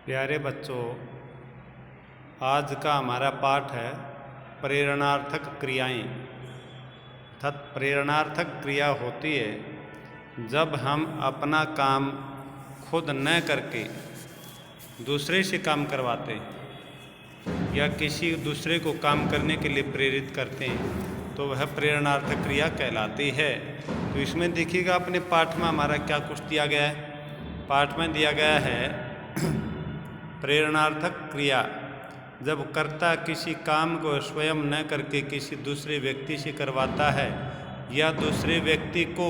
प्यारे बच्चों, आज का हमारा पाठ है प्रेरणार्थक क्रियाएं। अर्थात प्रेरणार्थक क्रिया होती है जब हम अपना काम खुद न करके दूसरे से काम करवाते हैं या किसी दूसरे को काम करने के लिए प्रेरित करते हैं तो वह प्रेरणार्थक क्रिया कहलाती है। तो इसमें देखिएगा अपने पाठ में हमारा क्या कुछ दिया गया है। पाठ में दिया गया है प्रेरणार्थक क्रिया जब कर्ता किसी काम को स्वयं न करके किसी दूसरे व्यक्ति से करवाता है या दूसरे व्यक्ति को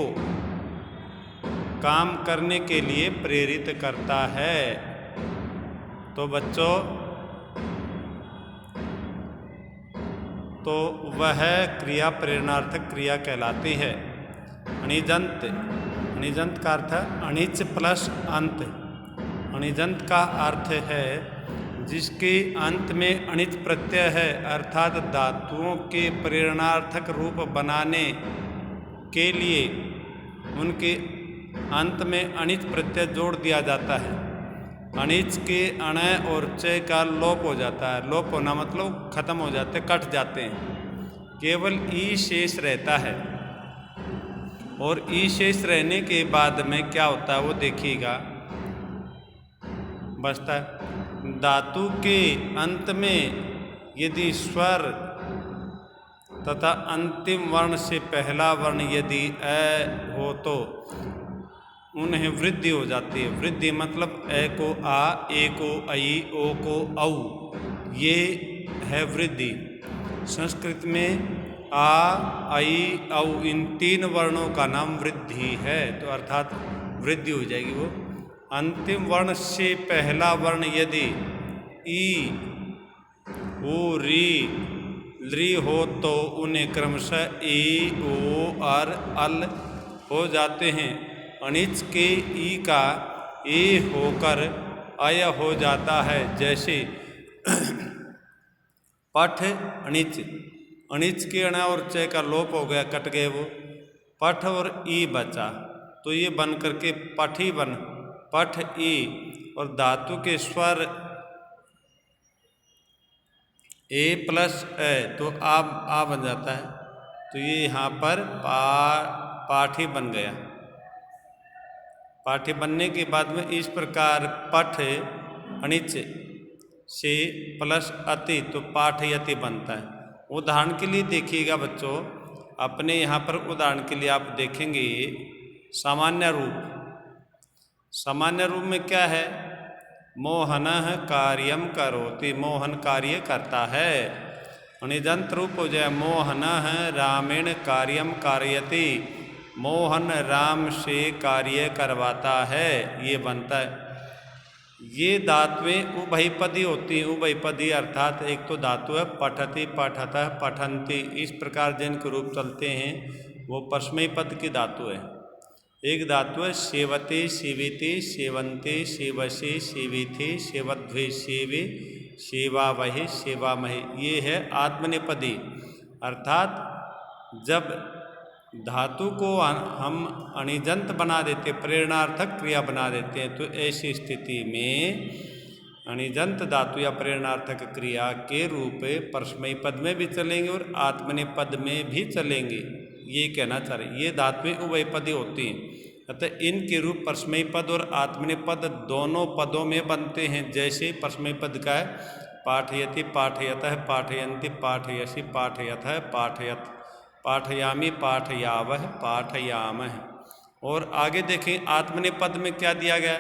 काम करने के लिए प्रेरित करता है। तो बच्चों, तो वह क्रिया प्रेरणार्थक क्रिया कहलाती है। अणिजंत, अणिजंत का अर्थ है अणिच प्लस अंत। अणिजंत का अर्थ है जिसके अंत में अणिच प्रत्यय है, अर्थात धातुओं के प्रेरणार्थक रूप बनाने के लिए उनके अंत में अणिच प्रत्यय जोड़ दिया जाता है। अणिच के अण और च का लोप हो जाता है। लोप होना मतलब खत्म हो जाते, कट जाते हैं, केवल ई शेष रहता है। और ई शेष रहने के बाद में क्या होता है वो देखिएगा, बचता है धातु के अंत में यदि स्वर तथा अंतिम वर्ण से पहला वर्ण यदि अ हो तो उन्हें वृद्धि हो जाती है। वृद्धि मतलब ए को आ, ए को आई, ओ को औ, ये है वृद्धि। संस्कृत में आ, आई, औ इन तीन वर्णों का नाम वृद्धि है। तो अर्थात वृद्धि हो जाएगी। वो अंतिम वर्ण से पहला वर्ण यदि ई, ऊ, री, ली हो तो उन्हें क्रमशः ए, ओ, अर, अल हो जाते हैं। अणिच के ई का ए होकर अय हो जाता है। जैसे पठ अणिच, अणिच के अण और च का लोप हो गया, कट गए वो, पठ और ई बचा तो ये बन करके पठ ही बन, पठ ई। और धातु के स्वर ए प्लस ए तो आ बन जाता है। तो ये यहाँ पर पाठी बन गया। पाठी बनने के बाद में इस प्रकार पठ अणिच से प्लस अति तो पाठयति बनता है। उदाहरण के लिए देखिएगा बच्चों, अपने यहाँ पर उदाहरण के लिए आप देखेंगे सामान्य रूप। सामान्य रूप में क्या है, मोहनः कार्यम करोति, मोहन कार्य करता है। अणिजंत रूप हो जाए मोहनः रामेण कार्यम कारयति, मोहन राम से कार्य करवाता है, ये बनता है। ये धातुएं उभयपदी होती हैं। उभयपदी अर्थात एक तो धातु है पठति, पठतः, पठन्ति, इस प्रकार जिनके रूप चलते हैं वो परस्मैपद पद की धातु है। एक धातु है सेवते, सेविते, सेवन्ते, सेवसे, सेविथे, सेवध्वे, सेवे, सेवावहे, सेवामहे, ये है आत्मनेपदी। अर्थात जब धातु को हम अणिजंत बना देते, प्रेरणार्थक क्रिया बना देते हैं, तो ऐसी स्थिति में अणिजंत धातु या प्रेरणार्थक क्रिया के रूप परस्मैपद पद में भी चलेंगे और आत्मनेपद में भी चलेंगे, ये कहना चाह रहे। ये धातुएं उभयपदी होती हैं, अतः इनके रूप परस्मैपद और आत्मनेपद दोनों पदों में बनते हैं। जैसे परस्मैपद का है पाठयति, पाठयतः, पाठयन्ति, पाठयसि, पाठयतः, पाठयत, पाठयामि, पाठयावः, पाठयामः। और आगे देखें आत्मनेपद में क्या दिया गया।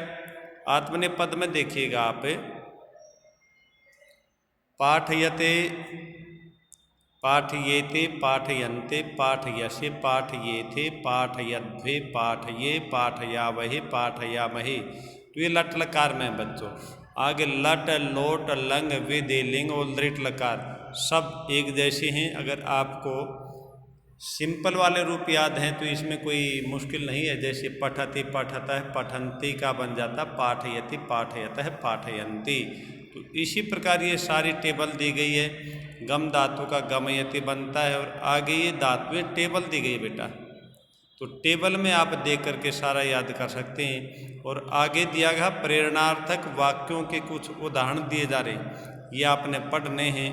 आत्मनेपद में देखिएगा आप, पाठयते, पाठयेते, पाठयन्ते, पाठयसे, पाठयेथे, पाठयध्वे, पाठये, पाठयावहे, पाठयामहे। तो ये लट लकार में बच्चों। आगे लट, लोट, लंग, विधि, लिंग और दृढ़ लकार सब एक जैसे हैं। अगर आपको सिंपल वाले रूप याद हैं तो इसमें कोई मुश्किल नहीं है। जैसे पठति, पठतः, पठन्ति का बन जाता पाठयति, पाठयतः, पाठयन्ति। तो इसी प्रकार ये सारी टेबल दी गई है। गम धातु का गमयति बनता है और आगे ये धातुएं टेबल दी गई बेटा। तो टेबल में आप देख करके सारा याद कर सकते हैं। और आगे दिया गया प्रेरणार्थक वाक्यों के कुछ उदाहरण दिए जा रहे, ये आपने पढ़ने हैं।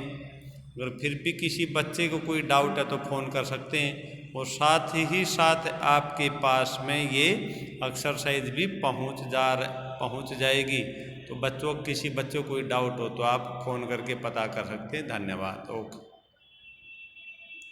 अगर फिर भी किसी बच्चे को कोई डाउट है तो फ़ोन कर सकते हैं, और साथ ही साथ आपके पास में ये एक्सरसाइज भी पहुंच जाएगी। तो बच्चों, किसी बच्चों को कोई डाउट हो तो आप फ़ोन करके पता कर सकते हैं। धन्यवाद। ओके।